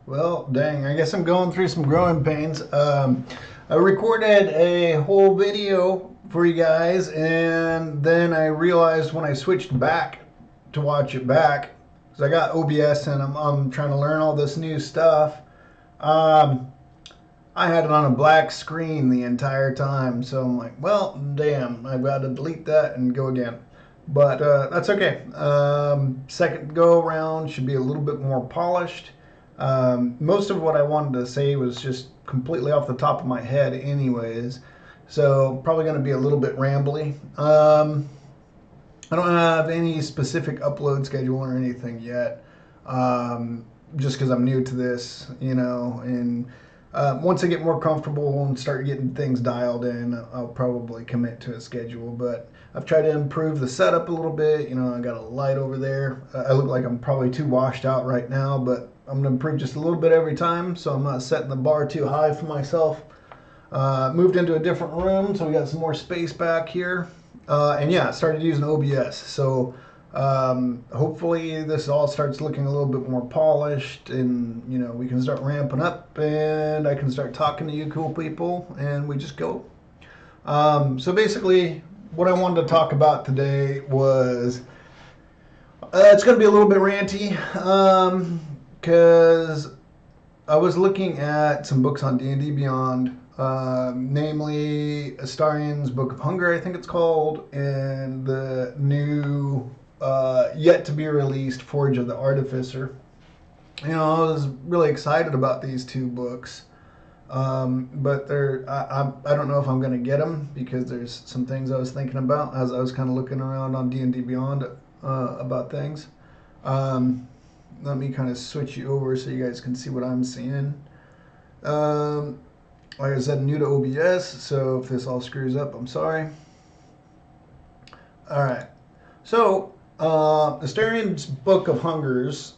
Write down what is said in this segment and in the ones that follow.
Well, dang, I guess I'm going through some growing pains. I recorded a whole video for you guys, and then I realized when I switched back to watch it back, because I got OBS and I'm trying to learn all this new stuff. Um, I had it on a black screen the entire time, so I'm like, well, damn, I've got to delete that and go again. But that's okay. Second go around should be a little bit more polished. Most of what I wanted to say was just completely off the top of my head, anyways. So probably going to be a little bit rambly. I don't have any specific upload schedule or anything yet. Just because I'm new to this, and once I get more comfortable and start getting things dialed in, I'll probably commit to a schedule. But I've tried to improve the setup a little bit. I got a light over there. I look like I'm probably too washed out right now, but I'm going to improve just a little bit every time, so I'm not setting the bar too high for myself. Moved into a different room, so we got some more space back here. And yeah, started using OBS. So hopefully this all starts looking a little bit more polished, and we can start ramping up, and I can start talking to you cool people, and we just go. So basically, what I wanted to talk about today was it's going to be a little bit ranty because I was looking at some books on D&D Beyond, namely Astarian's Book of Hunger, I think it's called, and the new yet to be released Forge of the Artificer. I was really excited about these two books, but I don't know if I'm going to get them because there's some things I was thinking about as I was kind of looking around on D&D Beyond about things. Let me kind of switch you over so you guys can see what I'm seeing. Like I said, new to OBS, so if this all screws up, I'm sorry. All right. So, Astarian's Book of Hungers,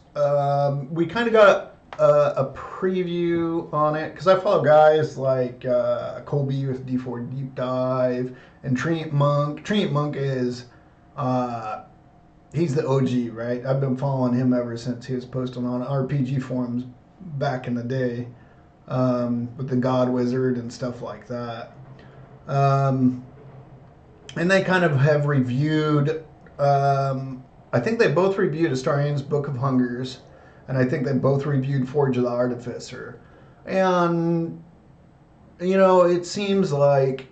we kind of got a preview on it because I follow guys like Colby with D4 Deep Dive and Treant Monk. Treant Monk is he's the OG, right? I've been following him ever since he was posting on RPG forums back in the day, with the God Wizard and stuff like that. And they kind of have reviewed. I think they both reviewed Astarian's Book of Hungers, and I think they both reviewed Forge of the Artificer. And it seems like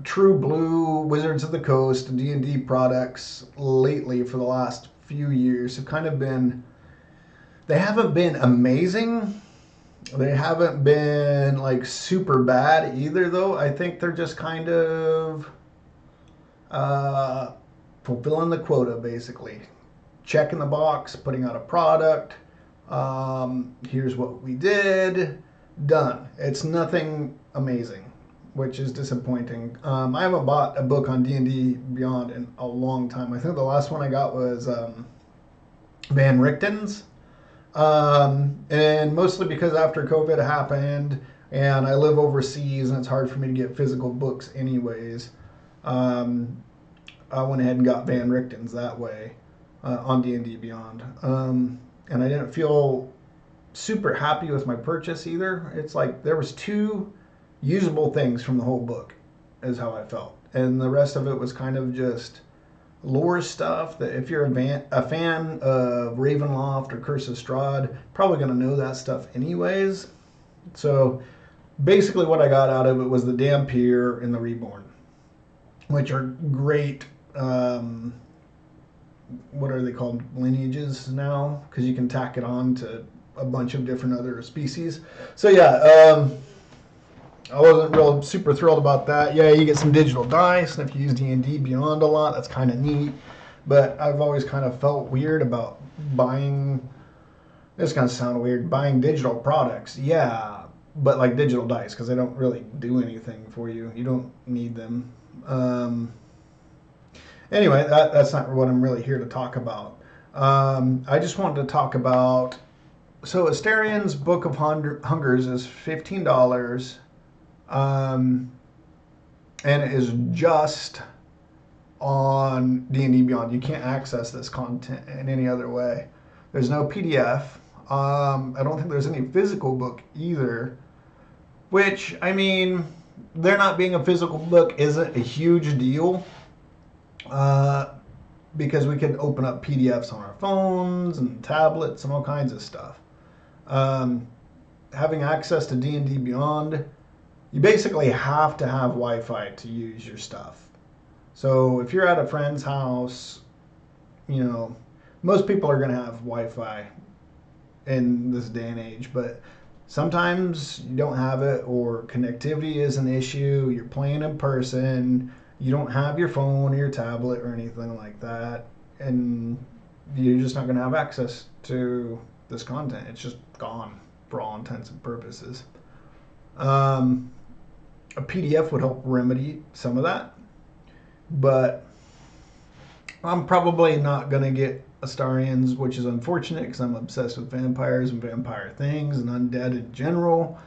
true blue Wizards of the Coast D&D products lately for the last few years have kind of been, they haven't been amazing. They haven't been like super bad either, though. I think they're just kind of fulfilling the quota, basically. Checking the box, putting out a product. Here's what we did. Done. It's nothing amazing, which is disappointing. I haven't bought a book on D&D Beyond in a long time. I think the last one I got was Van Richten's. And mostly because after COVID happened and I live overseas and it's hard for me to get physical books anyways, I went ahead and got Van Richten's that way on D&D Beyond. And I didn't feel super happy with my purchase either. It's like there was two usable things from the whole book is how I felt. And the rest of it was kind of just lore stuff that if you're a fan of Ravenloft or Curse of Strahd, probably going to know that stuff anyways. So basically what I got out of it was the Dampier and the Reborn, which are great. What are they called? Lineages now? Because you can tack it on to a bunch of different other species. So yeah, I wasn't real super thrilled about that. Yeah, you get some digital dice, and if you use D&D Beyond a lot, that's kind of neat. But I've always kind of felt weird about buying. This kind of sound weird. Buying digital products, yeah, but like digital dice because they don't really do anything for you. You don't need them. Anyway, that's not what I'm really here to talk about. I just wanted to talk about. So Astarian's Book of Hungers is $15. And it is just on D&D Beyond. You can't access this content in any other way. There's no PDF. I don't think there's any physical book either, which, I mean, there not being a physical book isn't a huge deal, because we can open up PDFs on our phones and tablets and all kinds of stuff. Having access to D&D Beyond, you basically have to have Wi-Fi to use your stuff. So if you're at a friend's house, you know, most people are going to have Wi-Fi in this day and age, but sometimes you don't have it, or connectivity is an issue. You're playing in person, you don't have your phone or your tablet or anything like that, and you're just not going to have access to this content. It's just gone for all intents and purposes. A PDF would help remedy some of that, but I'm probably not going to get Astarians, which is unfortunate because I'm obsessed with vampires and vampire things and undead in general.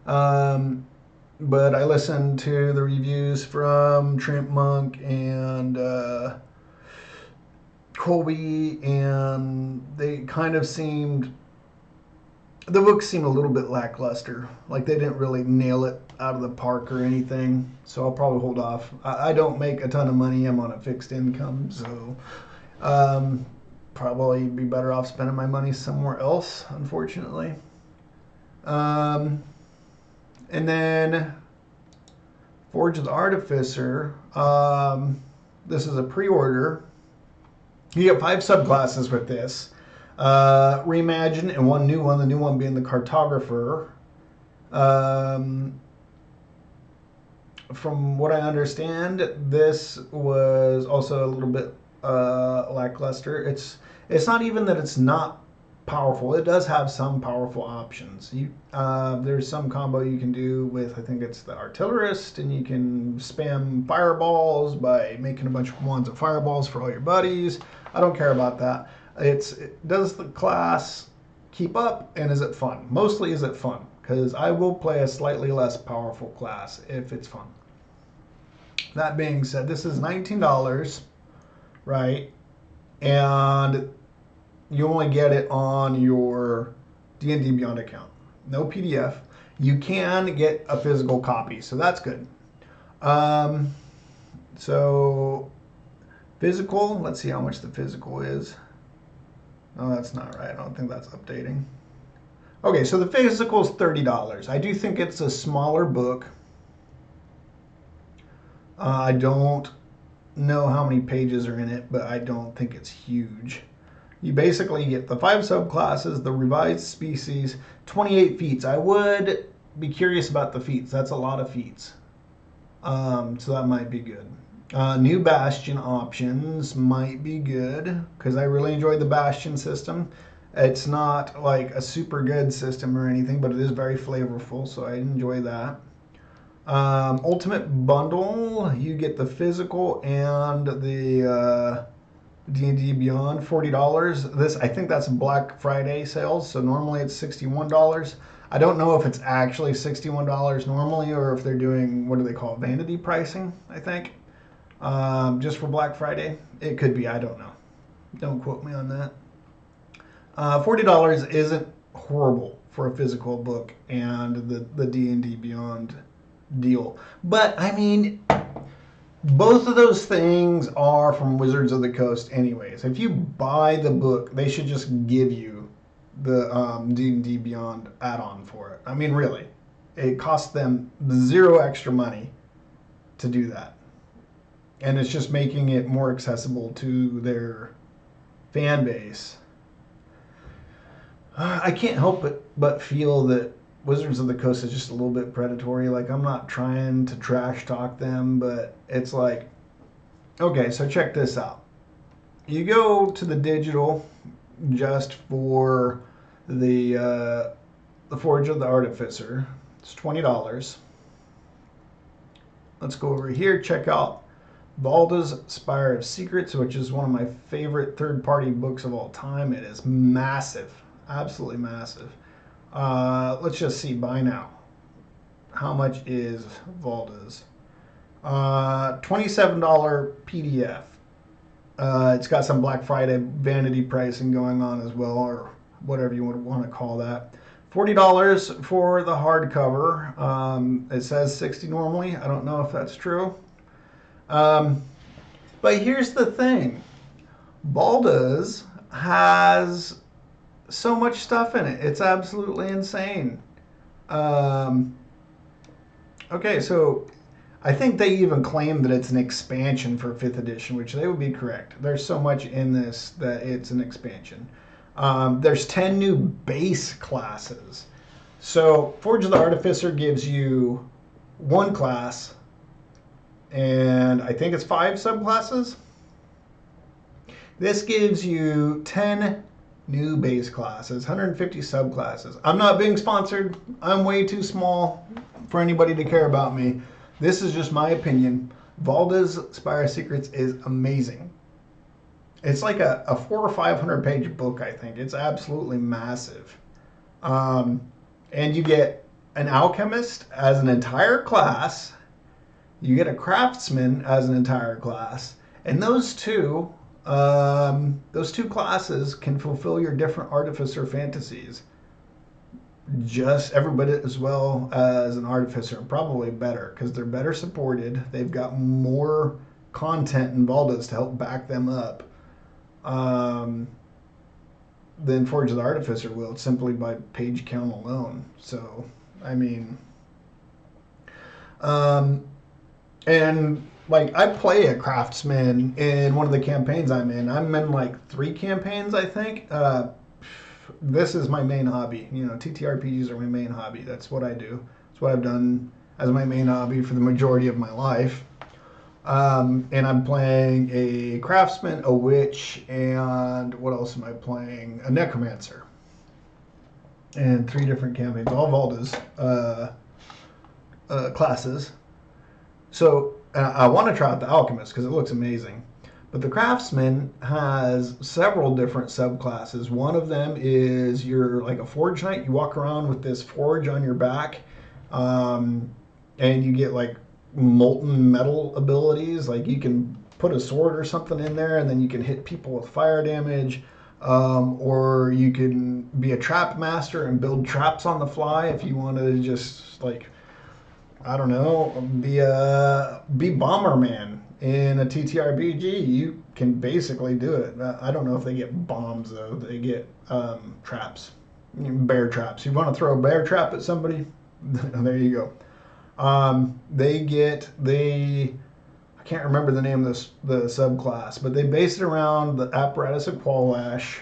But I listened to the reviews from Tramp Monk and Colby, and they kind of seemed, the book seemed a little bit lackluster. Like they didn't really nail it out of the park or anything. So I'll probably hold off. I don't make a ton of money. I'm on a fixed income, so probably be better off spending my money somewhere else, unfortunately. And then Forge of the Artificer. This is a pre-order. You get 5 subclasses with this. Reimagine and one new one, the new one being the Cartographer. From what I understand, this was also a little bit lackluster. It's not even that it's not powerful. It does have some powerful options. There's some combo you can do with, I think it's the Artillerist, and you can spam fireballs by making a bunch of wands of fireballs for all your buddies. I don't care about that. Does the class keep up, and is it fun? Mostly, is it fun? Because I will play a slightly less powerful class if it's fun. That being said, this is $19, right? And you only get it on your D&D Beyond account. No PDF. You can get a physical copy, so that's good. So physical, let's see how much the physical is. No, that's not right. I don't think that's updating. Okay, so the physical is $30. I do think it's a smaller book. I don't know how many pages are in it, but I don't think it's huge. You basically get the 5 subclasses, the revised species, 28 feats. I would be curious about the feats. That's a lot of feats. So that might be good. New Bastion options might be good, because I really enjoyed the Bastion system. It's not like a super good system or anything, but it is very flavorful, so I enjoy that. Ultimate Bundle, you get the physical and the D&D Beyond, $40. This, I think that's Black Friday sales, so normally it's $61. I don't know if it's actually $61 normally, or if they're doing, what do they call it, vanity pricing, I think, just for Black Friday. It could be, I don't know. Don't quote me on that. $40 isn't horrible for a physical book and the D&D Beyond deal. But, I mean, both of those things are from Wizards of the Coast anyways. If you buy the book, they should just give you the D&D Beyond add-on for it. I mean, really. It costs them 0 extra money to do that. And it's just making it more accessible to their fan base. I can't help but feel that Wizards of the Coast is just a little bit predatory. Like, I'm not trying to trash talk them, but it's like, okay, so check this out. You go to the digital just for the Forge of the Artificer. It's $20. Let's go over here, check out Valda's Spire of Secrets, which is one of my favorite third-party books of all time. It is massive. Absolutely massive. Let's just see, buy now. How much is Valda's? $27 PDF. It's got some Black Friday vanity pricing going on as well, or whatever you would want to call that. $40 for the hardcover. It says 60 normally. I don't know if that's true. But here's the thing. Baldur's has so much stuff in it. It's absolutely insane. Okay, so I think they even claim that it's an expansion for 5th edition, which they would be correct. There's so much in this that it's an expansion. There's 10 new base classes. So Forge of the Artificer gives you one class, and I think it's 5 subclasses. This gives you 10 new base classes, 150 subclasses. I'm not being sponsored. I'm way too small for anybody to care about me. This is just my opinion. Valda's Spire Secrets is amazing. It's like a 400 or 500 page book, I think. It's absolutely massive. And you get an alchemist as an entire class. You get a craftsman as an entire class. And those two classes can fulfill your different artificer fantasies just everybody as well as an artificer, probably better because they're better supported. They've got more content in Valda's to help back them up than Forge of the Artificer will, simply by page count alone. So, I mean, and like I play a craftsman in one of the campaigns I'm in. I'm in like 3 campaigns, I think. This is my main hobby. You know, TTRPGs are my main hobby. That's what I do. That's what I've done as my main hobby for the majority of my life. And I'm playing a craftsman, a witch, and what else am I playing? A necromancer. And 3 different campaigns, all Valda's classes. So I want to try out the alchemist because it looks amazing. But the craftsman has several different subclasses. One of them is you're like a forge knight. You walk around with this forge on your back, and you get like molten metal abilities. Like you can put a sword or something in there, and then you can hit people with fire damage. Or you can be a trap master and build traps on the fly if you want to just like, I don't know, be Bomberman. In a TTRPG, you can basically do it. I don't know if they get bombs, though. They get traps, bear traps. You want to throw a bear trap at somebody? There you go. I can't remember the name of the subclass, but they base it around the apparatus of Qualash.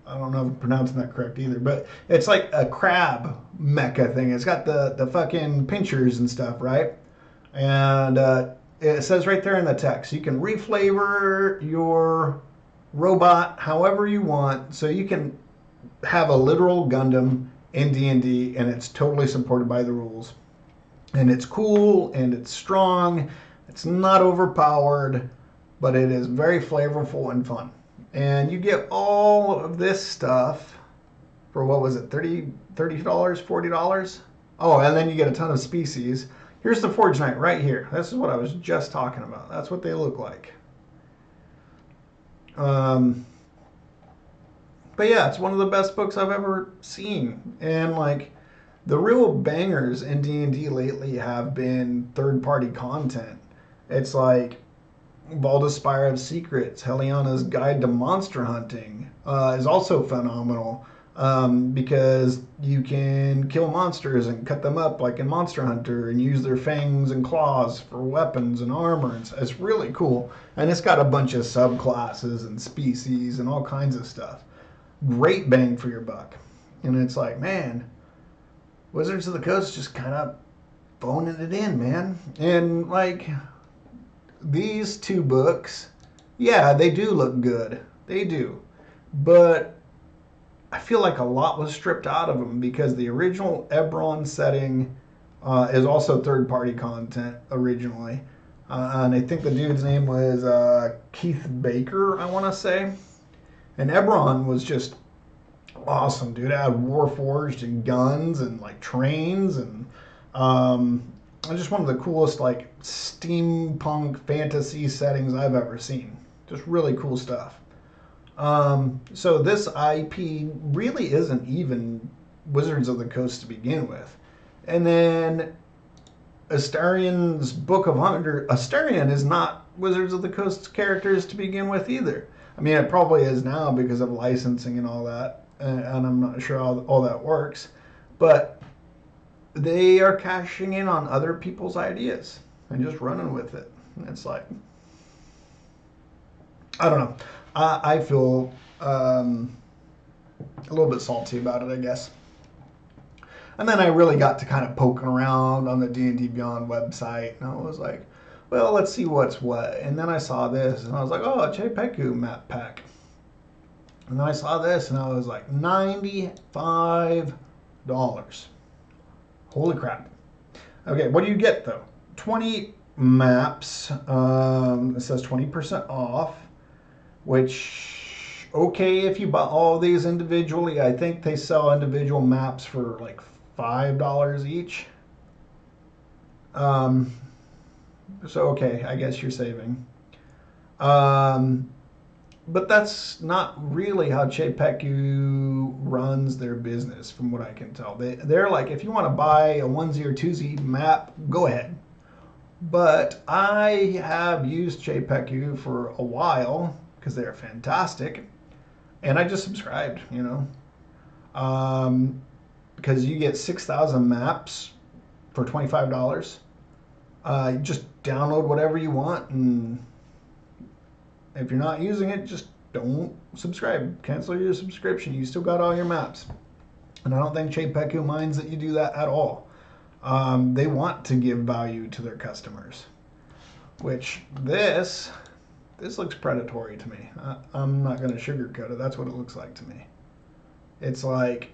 I don't know if I'm pronouncing that correct either, but it's like a crab mecha thing. It's got the fucking pinchers and stuff, right? And it says right there in the text, you can reflavor your robot however you want. So you can have a literal Gundam in D&D, and it's totally supported by the rules. And it's cool, and it's strong. It's not overpowered, but it is very flavorful and fun. And you get all of this stuff for, what was it, $30, $40? Oh, and then you get a ton of species. Here's the Forge Knight right here. This is what I was just talking about. That's what they look like. But yeah, it's one of the best books I've ever seen. And like, the real bangers in D&D lately have been third-party content. It's like Baldur's Spire of Secrets, Heliana's Guide to Monster Hunting is also phenomenal. Because you can kill monsters and cut them up like in Monster Hunter and use their fangs and claws for weapons and armor. It's really cool. And it's got a bunch of subclasses and species and all kinds of stuff. Great bang for your buck. And it's like, man, Wizards of the Coast just kind of phoning it in, man. And like, these 2 books, yeah, they do look good. They do. But I feel like a lot was stripped out of them because the original Ebron setting is also third-party content originally. And I think the dude's name was Keith Baker, I want to say. And Ebron was just awesome, dude. It had Warforged and guns and like trains and just one of the coolest like steampunk fantasy settings I've ever seen. Just really cool stuff. So this IP really isn't even Wizards of the Coast to begin with. And then Astarion's Book of Hunter, Astarion is not Wizards of the Coast characters to begin with either. I mean, it probably is now because of licensing and all that, and I'm not sure how all that works. But they are cashing in on other people's ideas and just running with it. And it's like, I don't know. I feel a little bit salty about it, I guess. And then I really got to kind of poking around on the D&D Beyond website, and I was like, well, let's see what's what. And then I saw this, and I was like, oh, Chepeku map pack. And then I saw this, and I was like, $95. Holy crap. Okay, what do you get, though? 20 maps. It says 20% off, which, okay, if you buy all these individually, I think they sell individual maps for like $5 each. So, okay, I guess you're saving. But that's not really how Chepeku runs their business, from what I can tell. They're like, if you want to buy a onesie or twosie map, go ahead. But I have used Chepeku for a while because they're fantastic, and I just subscribed, because you get 6,000 maps for $25. You just download whatever you want, and if you're not using it, just don't subscribe. Cancel your subscription. You still got all your maps. And I don't think Chepeku minds that you do that at all. They want to give value to their customers. Which, this looks predatory to me. I'm not going to sugarcoat it. That's what it looks like to me. It's like,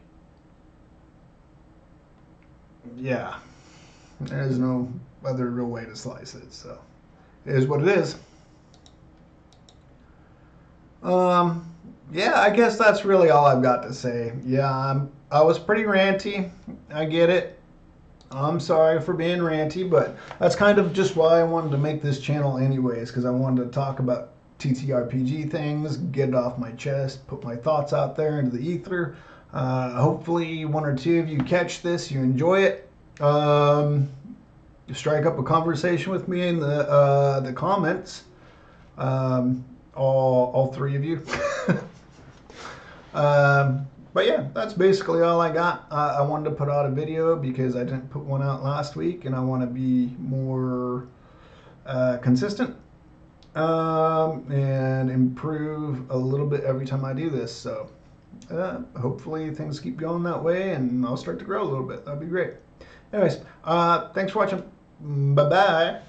yeah, there's no other real way to slice it. So, it is what it is. Yeah, I guess that's really all I've got to say. Yeah, I was pretty ranty. I get it. I'm sorry for being ranty, but that's kind of just why I wanted to make this channel anyways, because I wanted to talk about TTRPG things, get it off my chest, put my thoughts out there into the ether. Hopefully one or two of you catch this, you enjoy it. Strike up a conversation with me in the comments. All three of you. But yeah, that's basically all I got. I wanted to put out a video because I didn't put one out last week, and I want to be more consistent and improve a little bit every time I do this. So hopefully things keep going that way, and I'll start to grow a little bit. That'd be great. Anyways, thanks for watching. Bye-bye.